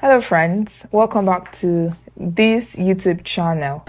Hello friends, welcome back to this YouTube channel.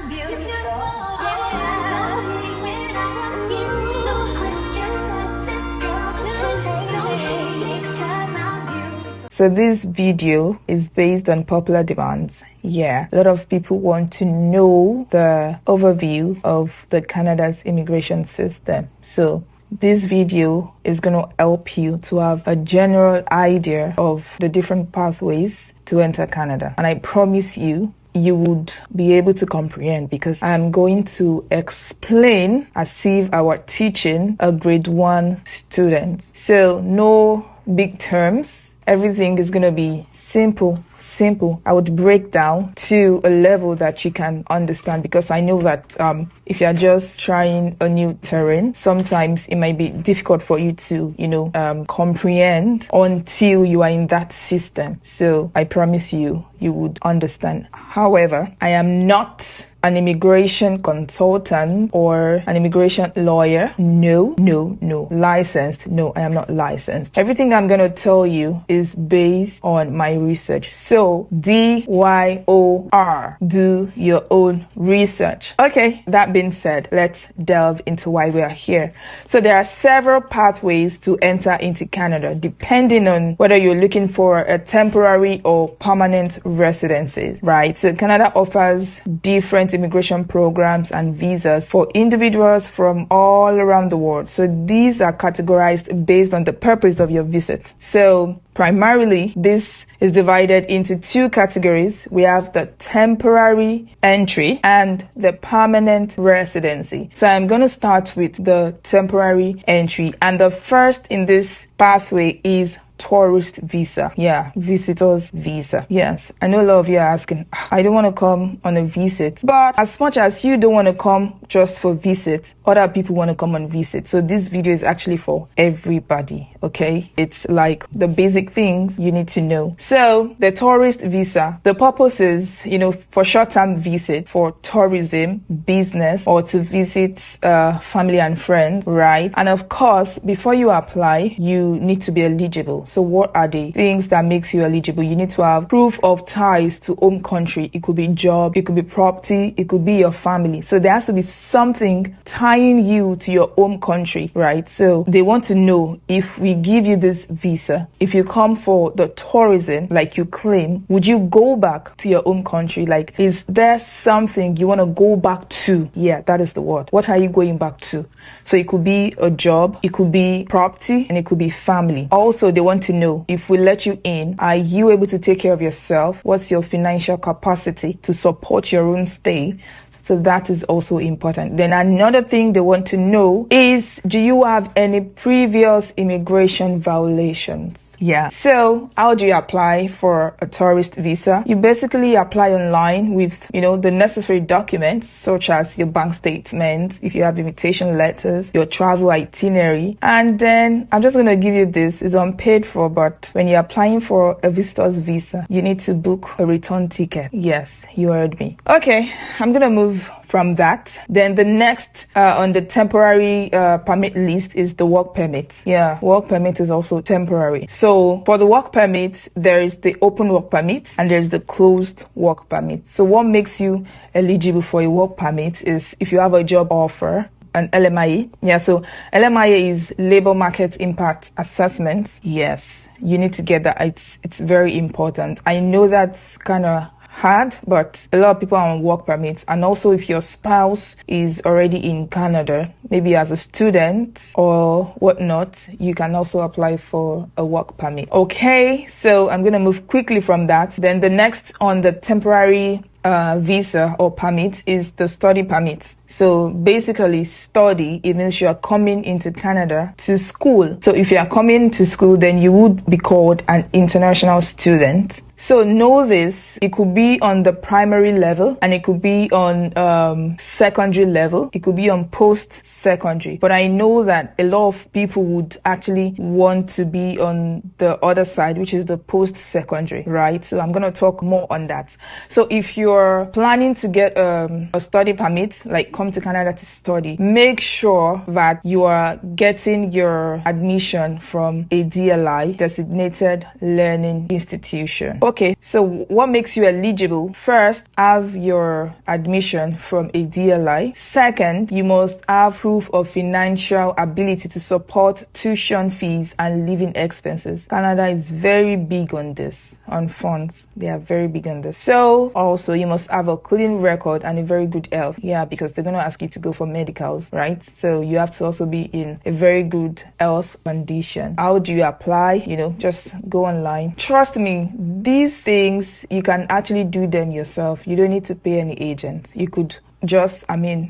So this video is based on popular demands. Yeah, a lot of people want to know the overview of the Canada's immigration system. So this video is going to help you to have a general idea of the different pathways to enter Canada. And I promise you, you would be able to comprehend because I'm going to explain as if I were teaching a grade 1 student. So no big terms. Everything is going to be simple. I would break down to a level that you can understand, because I know that if you're just trying a new terrain, sometimes it might be difficult for you to, comprehend until you are in that system. So I promise you, you would understand. However, I am not an immigration consultant or an immigration lawyer. No. Licensed? No, I am not licensed. Everything I'm going to tell you is based on my research. So, DYOR, do your own research. Okay, that being said, let's delve into why we are here. So, there are several pathways to enter into Canada, depending on whether you're looking for a temporary or permanent residency, right? So, Canada offers different immigration programs and visas for individuals from all around the world. So these are categorized based on the purpose of your visit. So primarily, this is divided into two categories. We have the temporary entry and the permanent residency. So I'm going to start with the temporary entry. And the first in this pathway is tourist visa. Yeah, visitor's visa. Yes, I know a lot of you are asking, I don't want to come on a visit. But as much as you don't want to come just for visit, other people want to come on visit. So this video is actually for everybody, okay? It's like the basic things you need to know. So the tourist visa, the purpose is, for short-term visit, for tourism, business, or to visit family and friends, right? And of course, before you apply, you need to be eligible. So what are the things that makes you eligible? You need to have proof of ties to home country. It could be job, it could be property, it could be your family. So there has to be something tying you to your home country, right? So they want to know, if we give you this visa, if you come for the tourism, like you claim, would you go back to your home country? Like, is there something you want to go back to? Yeah, that is the word. What are you going back to? So it could be a job, it could be property, and it could be family. Also, they want to know, if we let you in, are you able to take care of yourself? What's your financial capacity to support your own stay? So that is also important. Then another thing they want to know is, do you have any previous immigration violations? Yeah. So how do you apply for a tourist visa? You basically apply online with, the necessary documents, such as your bank statement, if you have invitation letters, your travel itinerary. And then I'm just going to give you this. It's unpaid for, but when you're applying for a visitor's visa, you need to book a return ticket. Yes, you heard me. Okay, I'm going to move from that. Then the next on the temporary permit list is the work permit. Yeah, work permit is also temporary. So for the work permit, there is the open work permit and there's the closed work permit. So what makes you eligible for a work permit is if you have a job offer, an LMIA. Yeah, so LMIA is Labor Market Impact Assessment. Yes, you need to get that. It's very important. I know that's kind of hard, but a lot of people are on work permits. And also, if your spouse is already in Canada, maybe as a student or whatnot, you can also apply for a work permit. Okay, so I'm going to move quickly from that. Then the next on the temporary visa or permit is the study permit. So basically, study, it means you are coming into Canada to school. So if you are coming to school, then you would be called an international student. So know this, it could be on the primary level and it could be on secondary level. It could be on post-secondary. But I know that a lot of people would actually want to be on the other side, which is the post-secondary, right? So I'm going to talk more on that. So if you're planning to get a study permit, like come to Canada to study, make sure that you are getting your admission from a DLI, designated learning institution. Okay, so what makes you eligible? First, have your admission from a DLI. Second, you must have proof of financial ability to support tuition fees and living expenses. Canada is very big on this, on funds. They are very big on this. So also, you must have a clean record and a very good health. Yeah, because they're going to ask you to go for medicals, right? So you have to also be in a very good health condition. How do you apply? Just go online. Trust me, these things, you can actually do them yourself. You don't need to pay any agent. You could just,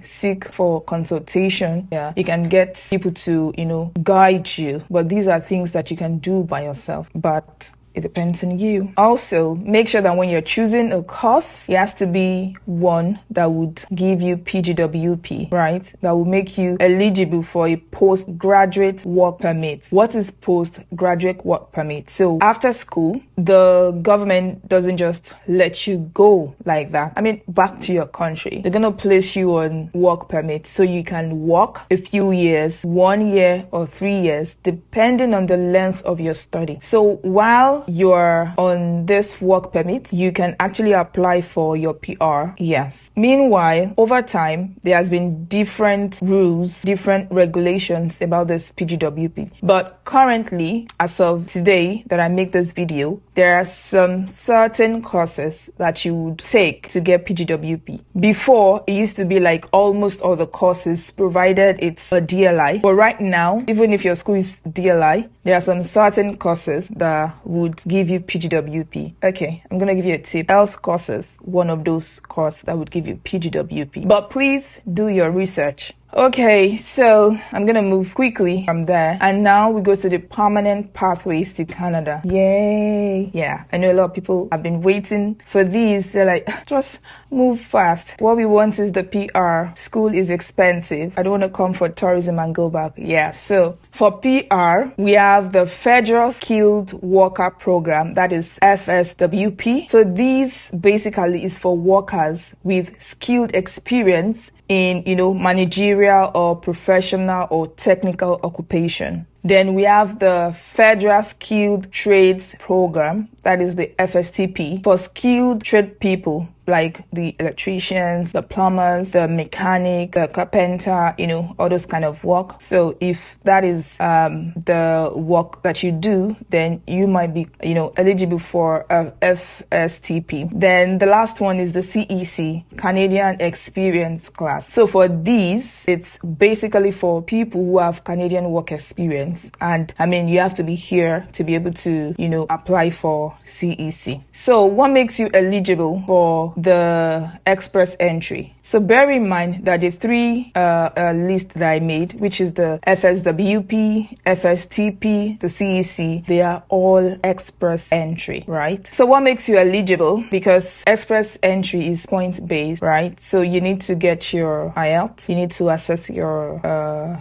seek for consultation. Yeah, you can get people to, guide you. But these are things that you can do by yourself. But it depends on you. Also, make sure that when you're choosing a course, it has to be one that would give you PGWP, right? That will make you eligible for a postgraduate work permit. What is postgraduate work permit? So after school, the government doesn't just let you go like that. Back to your country. They're going to place you on work permit so you can work a few years, 1 year or 3 years, depending on the length of your study. So while you're on this work permit, you can actually apply for your PR. Yes. Meanwhile, over time, there has been different rules, different regulations about this PGWP. But currently, as of today that I make this video, there are some certain courses that you would take to get PGWP. Before, it used to be like almost all the courses, provided it's a DLI. But right now, even if your school is DLI, there are some certain courses that would give you PGWP. Okay, I'm going to give you a tip. Health courses, one of those courses that would give you PGWP. But please do your research. Okay, so I'm going to move quickly from there. And now we go to the permanent pathways to Canada. Yay. Yeah, I know a lot of people have been waiting for these. They're like, just move fast. What we want is the PR. School is expensive. I don't want to come for tourism and go back. Yeah, so for PR, we have the Federal Skilled Worker Program, that is FSWP. So these basically is for workers with skilled experience in, managerial or professional or technical occupation. Then we have the Federal Skilled Trades Program, that is the FSTP, for skilled trade people like the electricians, the plumbers, the mechanic, the carpenter, all those kind of work. So if that is the work that you do, then you might be, eligible for a FSTP. Then the last one is the CEC, Canadian Experience Class. So for these, it's basically for people who have Canadian work experience. And you have to be here to be able to, apply for CEC. So what makes you eligible for the express entry? So bear in mind that the three lists that I made, which is the FSWP, FSTP, the CEC, they are all express entry, right? So what makes you eligible? Because express entry is point-based, right? So you need to get your IELTS, you need to assess your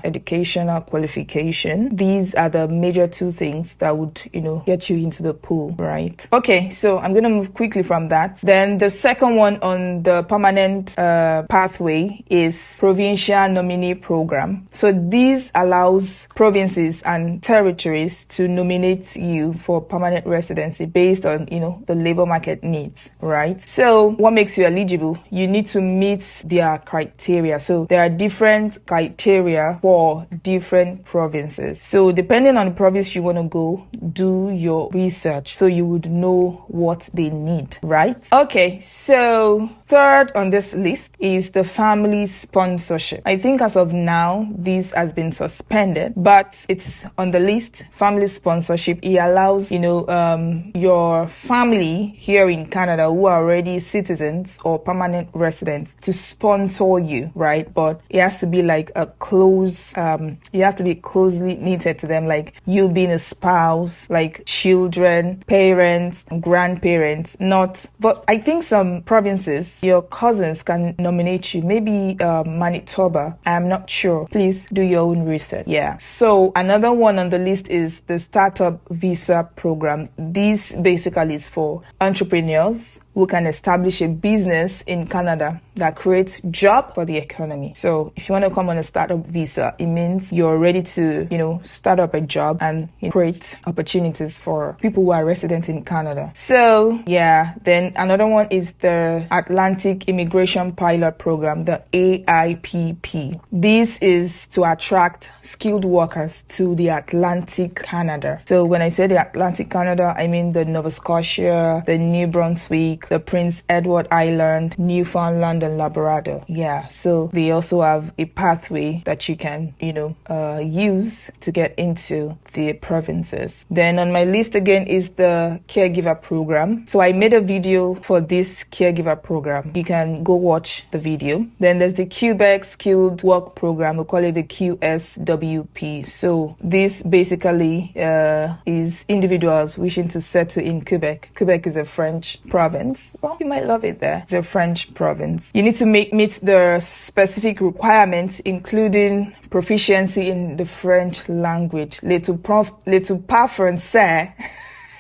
educational qualification. These are the major two things that would, get you into the pool, right? Okay, so I'm going to move quickly from that. Then the second one on the permanent pathway is Provincial Nominee Program. So this allows provinces and territories to nominate you for permanent residency based on, the labor market needs, right? So what makes you eligible? You need to meet their criteria. So there are different criteria for different provinces. So depending on the province you want to go, do your research so you would know what they need, right? Okay, so third on this list is the family sponsorship. I think as of now, this has been suspended, but it's on the list. Family sponsorship, it allows, your family here in Canada who are already citizens or permanent residents to sponsor you, right? But it has to be like a close, you have to be closely knitted to them, like you being a spouse, like children, parents, grandparents, not, but I think some some provinces, your cousins can nominate you. Maybe Manitoba. I'm not sure. Please do your own research. Yeah. So another one on the list is the Startup Visa Program. This basically is for entrepreneurs who can establish a business in Canada that creates job for the economy. So if you want to come on a startup visa, it means you're ready to, start up a job and create opportunities for people who are resident in Canada. So yeah, then another one is the Atlantic Immigration Pilot Program, the AIPP. This is to attract skilled workers to the Atlantic Canada. So when I say the Atlantic Canada, I mean the Nova Scotia, the New Brunswick, the Prince Edward Island, Newfoundland, and Labrador. Yeah, so they also have a pathway that you can, use to get into the provinces. Then on my list again is the Caregiver Program. So I made a video for this Caregiver Program. You can go watch the video. Then there's the Quebec Skilled Work Program. We call it the QSWP. So this basically is individuals wishing to settle in Quebec. Quebec is a French province. Well, you might love it there. It's a French province. You need to meet the specific requirements, including proficiency in the French language. Le pas français.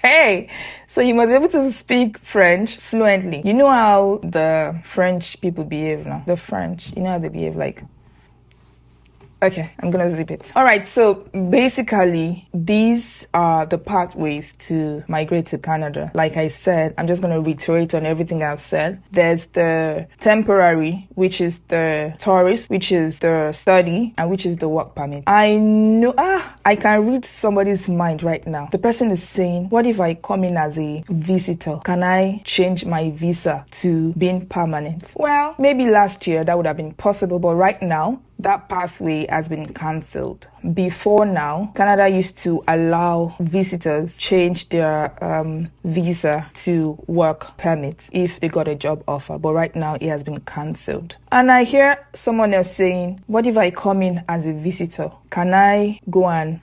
Hey, so you must be able to speak French fluently. You know how the French people behave now? The French, you know how they behave like... Okay, I'm gonna zip it. All right, so basically, these are the pathways to migrate to Canada. Like I said, I'm just gonna reiterate on everything I've said. There's the temporary, which is the tourist, which is the study, and which is the work permit. I know, I can read somebody's mind right now. The person is saying, what if I come in as a visitor? Can I change my visa to being permanent? Well, maybe last year that would have been possible, but right now, that pathway has been cancelled. Before now, Canada used to allow visitors change their visa to work permits if they got a job offer, but right now it has been cancelled. And I hear someone else saying, what if I come in as a visitor? Can I go and...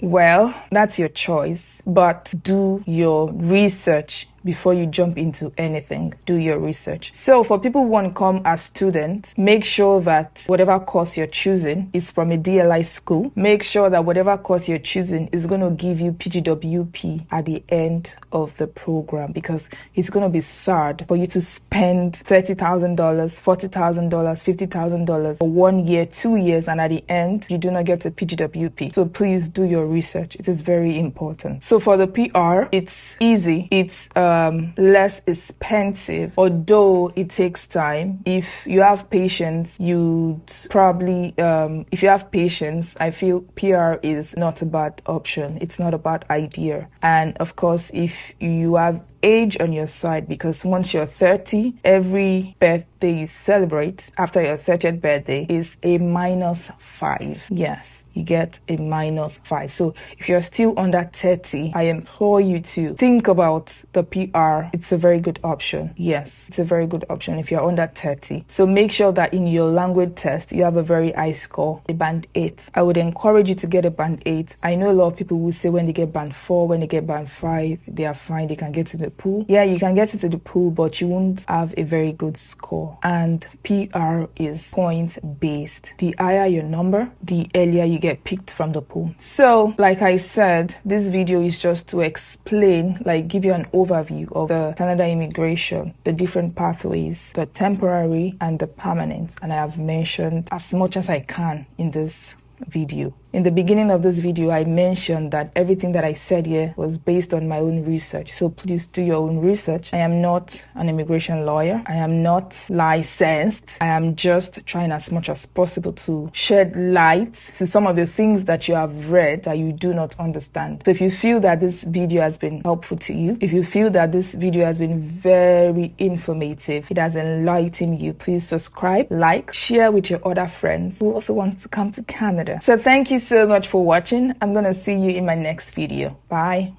Well, that's your choice, but do your research before you jump into anything. Do your research. So for people who want to come as students, make sure that whatever course you're choosing is from a DLI school. Make sure that whatever course you're choosing is going to give you PGWP at the end of the program, because it's going to be sad for you to spend $30,000, $40,000, $50,000 for 1 year, 2 years, and at the end, you do not get a PGWP. So please do your research. It is very important. So for the PR, it's easy. It's less expensive, although it takes time. If you have patience, you'd probably, if you have patience, I feel PR is not a bad option. It's not a bad idea. And of course, if you have age on your side, because once you're 30, every birthday you celebrate after your 30th birthday is a -5. Yes, you get a -5. So if you're still under 30, I implore you to think about the PR. It's a very good option. Yes, it's a very good option if you're under 30. So make sure that in your language test, you have a very high score, a band 8. I would encourage you to get a band 8. I know a lot of people will say when they get band 4, when they get band 5, they are fine, they can get to the pool. Yeah, you can get into the pool, but you won't have a very good score. And PR is point-based. The higher your number, the earlier you get picked from the pool. So, like I said, this video is just to explain, like give you an overview of the Canada immigration, the different pathways, the temporary and the permanent. And I have mentioned as much as I can in this video. In the beginning of this video, I mentioned that everything that I said here was based on my own research. So please do your own research. I am not an immigration lawyer. I am not licensed. I am just trying as much as possible to shed light to some of the things that you have read that you do not understand. So if you feel that this video has been helpful to you, if you feel that this video has been very informative, it has enlightened you, please subscribe, like, share with your other friends who also want to come to Canada. So thank you so much for watching. I'm gonna see you in my next video. Bye.